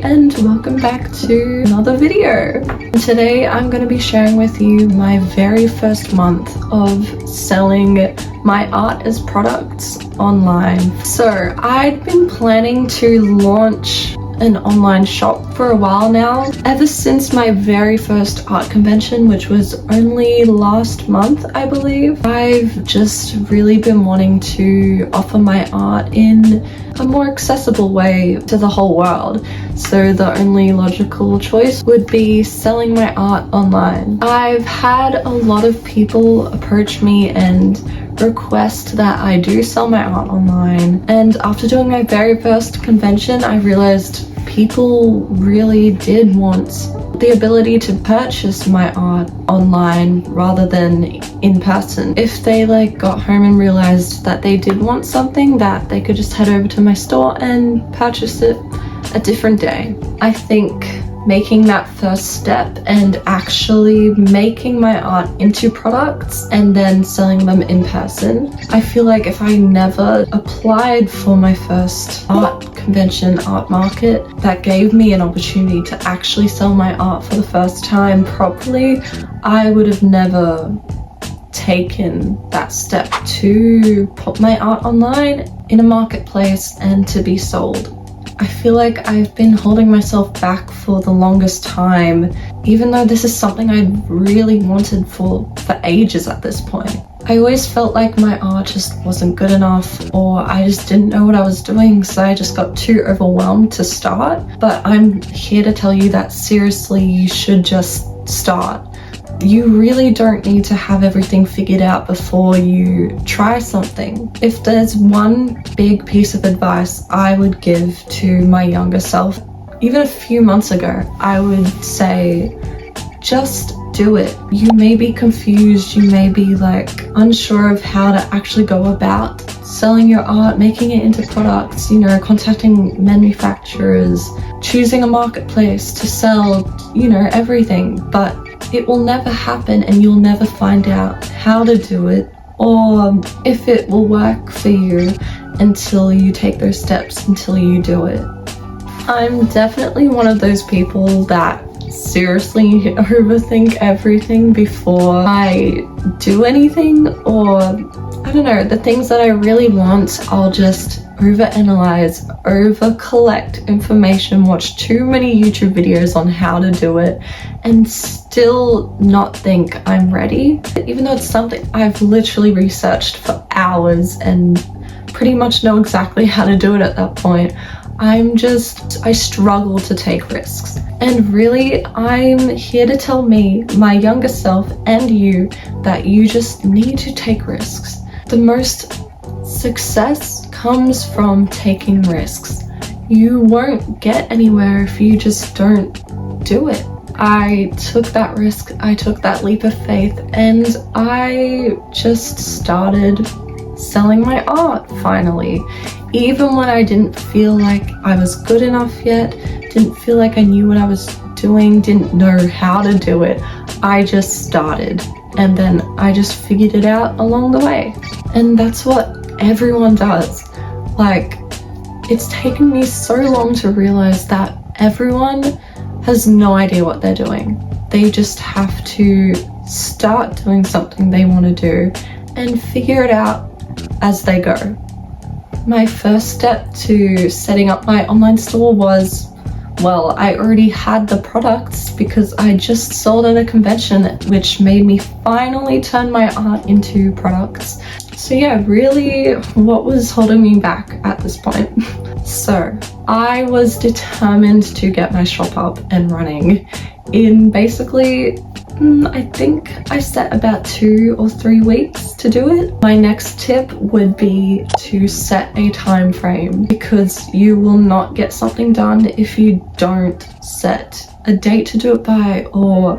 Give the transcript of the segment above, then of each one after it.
and welcome back to another video. Today I'm going to be sharing with you my very first month of selling my art as products online. So I'd been planning to launch an online shop for a while now, ever since my very first art convention, which was only last month, I believe. I've just really been wanting to offer my art in a more accessible way to the whole world. So the only logical choice would be selling my art online. I've had a lot of people approach me and request that I do sell my art online, and after doing my very first convention I realized people really did want the ability to purchase my art online rather than in person. If they got home and realized that they did want something, that they could just head over to my store and purchase it a different day. I think making that first step and actually making my art into products and then selling them in person, I feel like if I never applied for my first art convention, art market, that gave me an opportunity to actually sell my art for the first time properly, I would have never taken that step to put my art online in a marketplace and to be sold. I feel like I've been holding myself back for the longest time, even though this is something I really wanted for ages at this point. I always felt like my art just wasn't good enough, or I just didn't know what I was doing, so I just got too overwhelmed to start. But I'm here to tell you that seriously, you should just start. You really don't need to have everything figured out before you try something. If there's one big piece of advice I would give to my younger self, even a few months ago, I would say, just do it. You may be confused, you may be unsure of how to actually go about selling your art, making it into products, contacting manufacturers, choosing a marketplace to sell, everything. But it will never happen and you'll never find out how to do it or if it will work for you until you take those steps, until you do it. I'm definitely one of those people that seriously overthink everything before I do anything, or I don't know, the things that I really want, I'll just overanalyze, over-collect information, watch too many YouTube videos on how to do it, and still not think I'm ready. Even though it's something I've literally researched for hours and pretty much know exactly how to do it at that point, I struggle to take risks. And really, I'm here to tell me, my younger self, and you, that you just need to take risks. The most success comes from taking risks. You won't get anywhere if you just don't do it. I took that risk, I took that leap of faith, and I just started selling my art finally. Even when I didn't feel like I was good enough yet, didn't feel like I knew what I was doing, didn't know how to do it, I just started. And then I just figured it out along the way. And that's what everyone does. It's taken me so long to realize that everyone has no idea what they're doing. They just have to start doing something they want to do and figure it out as they go. My first step to setting up my online store was, well, I already had the products because I just sold at a convention, which made me finally turn my art into products. So yeah, really, what was holding me back at this point? So I was determined to get my shop up and running in basically, I think I set about 2 or 3 weeks to do it. My next tip would be to set a time frame, because you will not get something done if you don't set a date to do it by or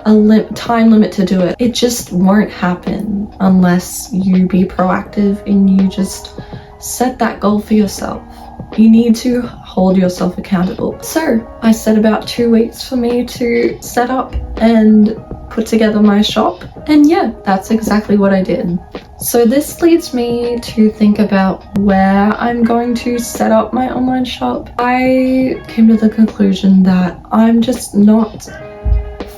a time limit to do it. It just won't happen unless you be proactive and you just set that goal for yourself. You need to hold yourself accountable. So I set about 2 weeks for me to set up and put together my shop, and yeah, that's exactly what I did. So this leads me to think about where I'm going to set up my online shop. I came to the conclusion that I'm just not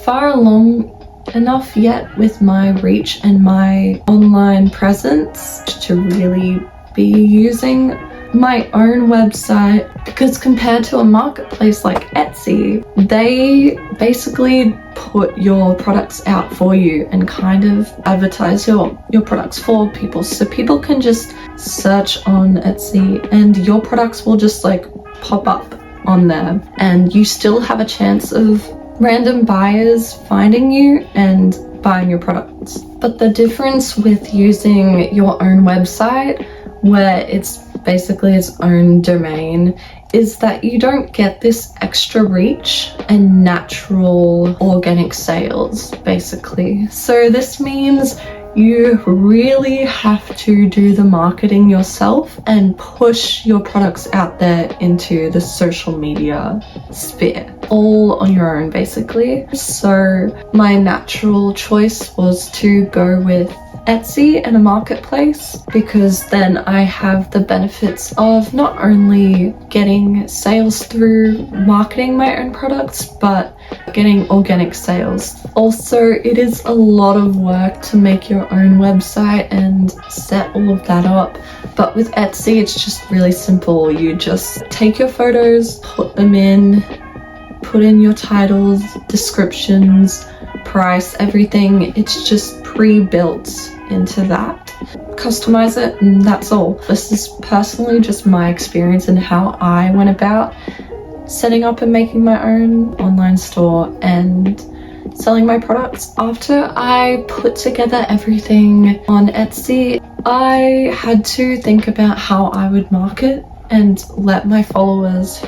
far along enough yet with my reach and my online presence to really be using my own website, because compared to a marketplace like Etsy, they basically put your products out for you and kind of advertise your products for people, so people can just search on Etsy and your products will just like pop up on there, and you still have a chance of random buyers finding you and buying your products. But the difference with using your own website, where it's basically its own domain, is that you don't get this extra reach and natural organic sales, basically. So this means you really have to do the marketing yourself and push your products out there into the social media sphere, all on your own, basically. So my natural choice was to go with Etsy and a marketplace, because then I have the benefits of not only getting sales through marketing my own products, but getting organic sales. Also, it is a lot of work to make your own website and set all of that up. But with Etsy, it's just really simple. You just take your photos, put them in, put in your titles, descriptions, price, everything. It's just pre-built into that. Customize it and that's all. This is personally just my experience and how I went about setting up and making my own online store and selling my products. After I put together everything on Etsy, I had to think about how I would market and let my followers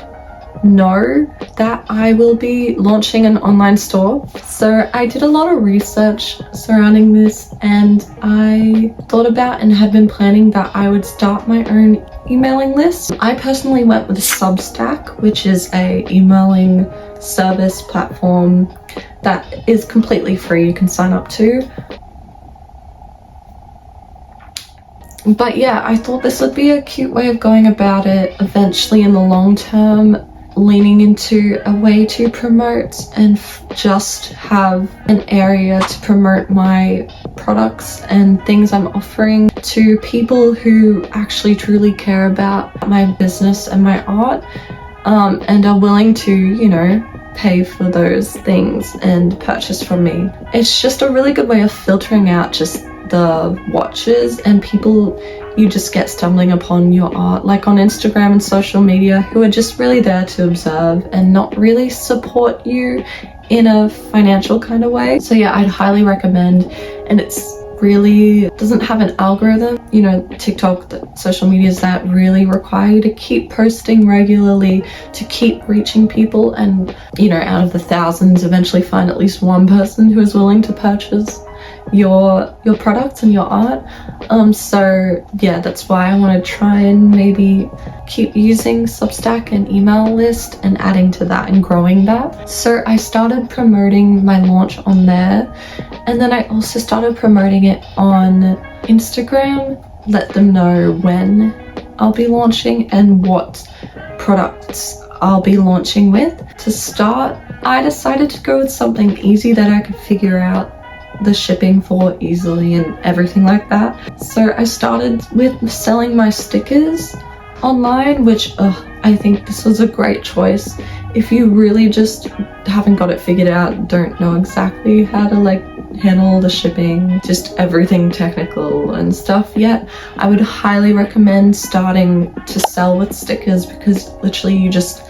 know that I will be launching an online store. So I did a lot of research surrounding this, and I thought about and had been planning that I would start my own emailing list. I personally went with Substack, which is a emailing service platform that is completely free. You can sign up to. But yeah, I thought this would be a cute way of going about it. Eventually, in the long term, leaning into a way to promote and just have an area to promote my products and things I'm offering to people who actually truly care about my business and my art, and are willing to, you know, pay for those things and purchase from me. It's just a really good way of filtering out just the watchers and people you just get stumbling upon your art, like on Instagram and social media, who are just really there to observe and not really support you in a financial kind of way. So yeah, I'd highly recommend, and it's really doesn't have an algorithm. You know, TikTok, the social medias that really require you to keep posting regularly to keep reaching people, and you know, out of the thousands, eventually find at least one person who is willing to purchase your products and your art. So yeah, that's why I want to try and maybe keep using Substack and email list and adding to that and growing that. So I started promoting my launch on there, and then I also started promoting it on Instagram, let them know when I'll be launching and what products I'll be launching with. To start, I decided to go with something easy that I could figure out the shipping for easily and everything like that. So I started with selling my stickers online, which I think this was a great choice. If you really just haven't got it figured out, don't know exactly how to like handle the shipping, just everything technical and stuff yet, I would highly recommend starting to sell with stickers, because literally you just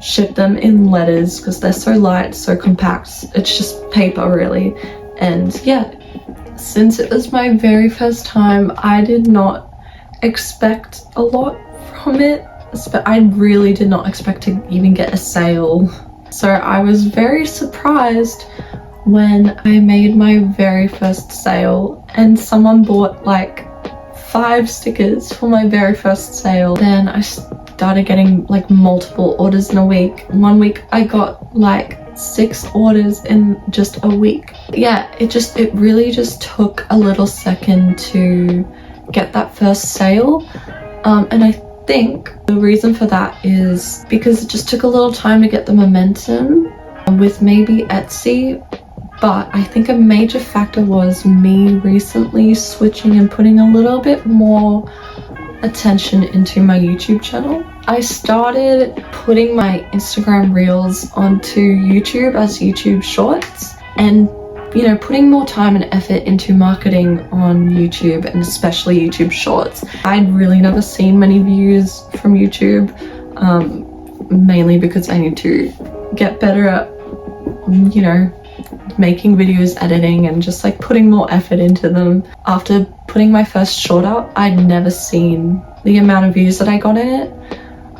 ship them in letters because they're so light, so compact. It's just paper really. And yeah, since it was my very first time, I did not expect a lot from it. I really did not expect to even get a sale. So I was very surprised when I made my very first sale and someone bought like 5 stickers for my very first sale. Then I started getting like multiple orders in a week. One week I got like 6 orders in just a week. Yeah, it really just took a little second to get that first sale. And I think the reason for that is because it just took a little time to get the momentum with maybe Etsy. But I think a major factor was me recently switching and putting a little bit more attention into my YouTube channel. I started putting my Instagram reels onto YouTube as YouTube shorts, and putting more time and effort into marketing on YouTube, and especially YouTube shorts. I'd really never seen many views from YouTube, mainly because I need to get better at making videos, editing, and just like putting more effort into them. After putting my first short up, I'd never seen the amount of views that I got in it.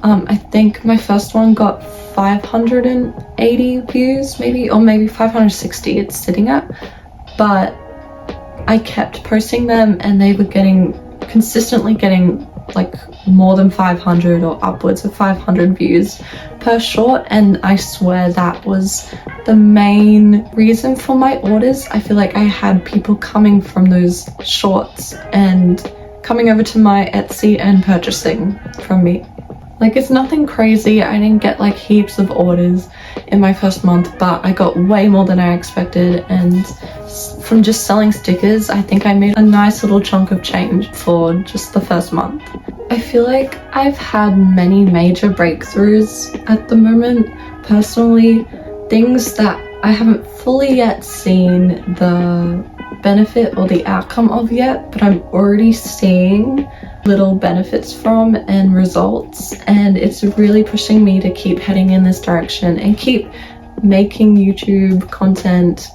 I think my first one got 580 views, maybe 560 it's sitting at, but I kept posting them and they were consistently getting like more than 500 or upwards of 500 views per short, and I swear that was the main reason for my orders. I feel like I had people coming from those shorts and coming over to my Etsy and purchasing from me. Like, it's nothing crazy. I didn't get like heaps of orders in my first month, but I got way more than I expected, and from just selling stickers, I think I made a nice little chunk of change for just the first month. I feel like I've had many major breakthroughs at the moment, personally, things that I haven't fully yet seen the benefit or the outcome of yet, but I'm already seeing little benefits from and results, and it's really pushing me to keep heading in this direction and keep making YouTube content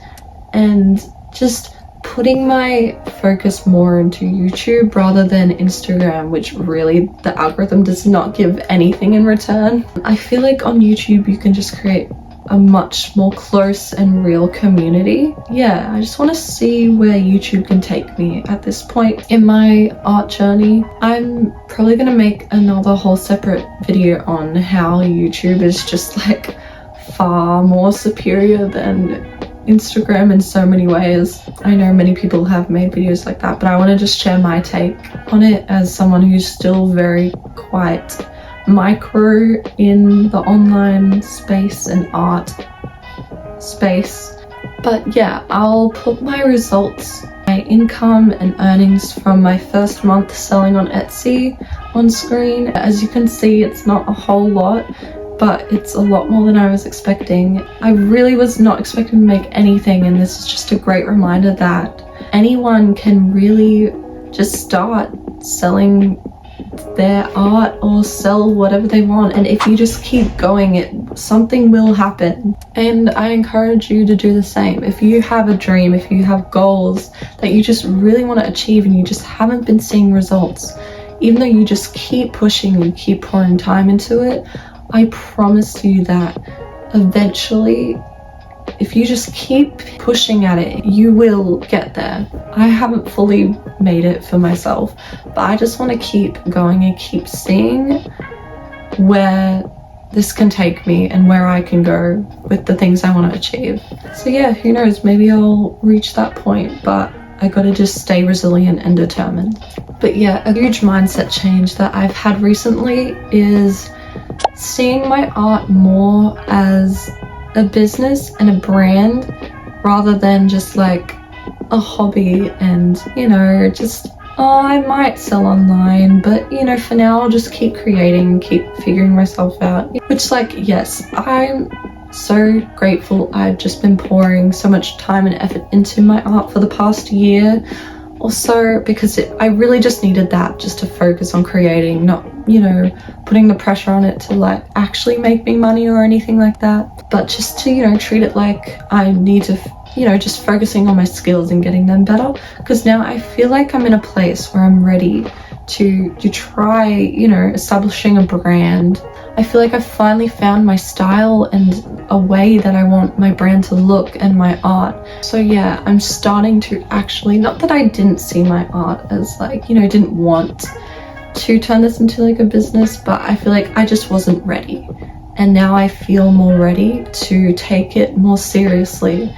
and just putting my focus more into YouTube rather than Instagram, which really the algorithm does not give anything in return. I feel like on YouTube you can just create a much more close and real community. Yeah, I just want to see where YouTube can take me at this point in my art journey. I'm probably gonna make another whole separate video on how YouTube is just like far more superior than Instagram in so many ways. I know many people have made videos like that, but I want to just share my take on it as someone who's still very quite micro in the online space and art space. But yeah, I'll put my results, my income and earnings from my first month selling on Etsy on screen. As you can see, it's not a whole lot, but it's a lot more than I was expecting. I really was not expecting to make anything, and this is just a great reminder that anyone can really just start selling their art or sell whatever they want, and if you just keep going, something will happen. And I encourage you to do the same. If you have a dream, if you have goals that you just really want to achieve and you just haven't been seeing results, even though you just keep pushing and keep pouring time into it, I promise you that eventually, if you just keep pushing at it, you will get there. I haven't fully made it for myself, but I just want to keep going and keep seeing where this can take me and where I can go with the things I want to achieve. So yeah, who knows, maybe I'll reach that point, but I gotta just stay resilient and determined. But yeah, a huge mindset change that I've had recently is seeing my art more as a business and a brand rather than just like a hobby, and just I might sell online, but for now I'll just keep creating, keep figuring myself out. Which, like, yes, I'm so grateful. I've just been pouring so much time and effort into my art for the past year or so, because I really just needed that just to focus on creating, not putting the pressure on it to like actually make me money or anything like that, but just to treat it like I need to just focusing on my skills and getting them better, because now I feel like I'm in a place where I'm ready to try establishing a brand. I feel like I've finally found my style and a way that I want my brand to look and my art. So yeah, I'm starting to actually, not that I didn't see my art as like didn't want to turn this into like a business, but I feel like I just wasn't ready. and now I feel more ready to take it more seriously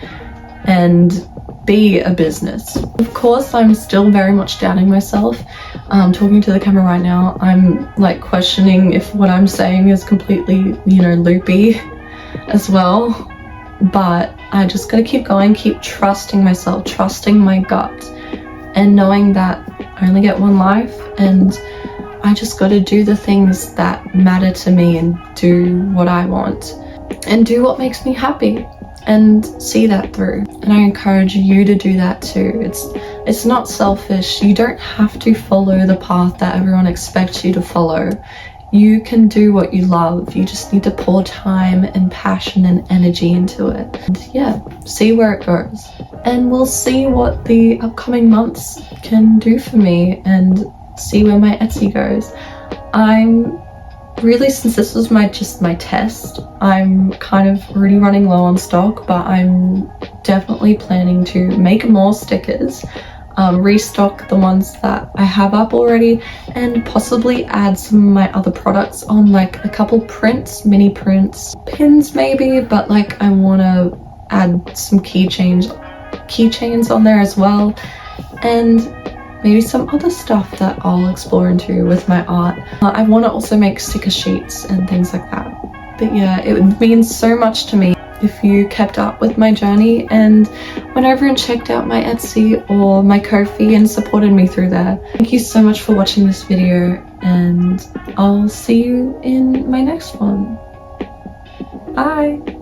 and be a business. Of course, I'm still very much doubting myself. Talking to the camera right now, I'm like questioning if what I'm saying is completely, loopy as well. But I just gotta keep going, keep trusting myself, trusting my gut, and knowing that I only get one life, and I just gotta do the things that matter to me and do what I want and do what makes me happy and see that through. And I encourage you to do that too. It's not selfish. You don't have to follow the path that everyone expects you to follow. You can do what you love. You just need to pour time and passion and energy into it. And yeah, see where it goes. And we'll see what the upcoming months can do for me and see where my Etsy goes. I'm really, since this was just my test, I'm kind of already running low on stock, but I'm definitely planning to make more stickers, restock the ones that I have up already, and possibly add some of my other products on, like a couple prints, mini prints, pins maybe, but like I want to add some keychains on there as well, and maybe some other stuff that I'll explore into with my art. I want to also make sticker sheets and things like that. But yeah, it means so much to me if you kept up with my journey and went over and checked out my Etsy or my Ko-fi and supported me through there. Thank you so much for watching this video, and I'll see you in my next one. Bye!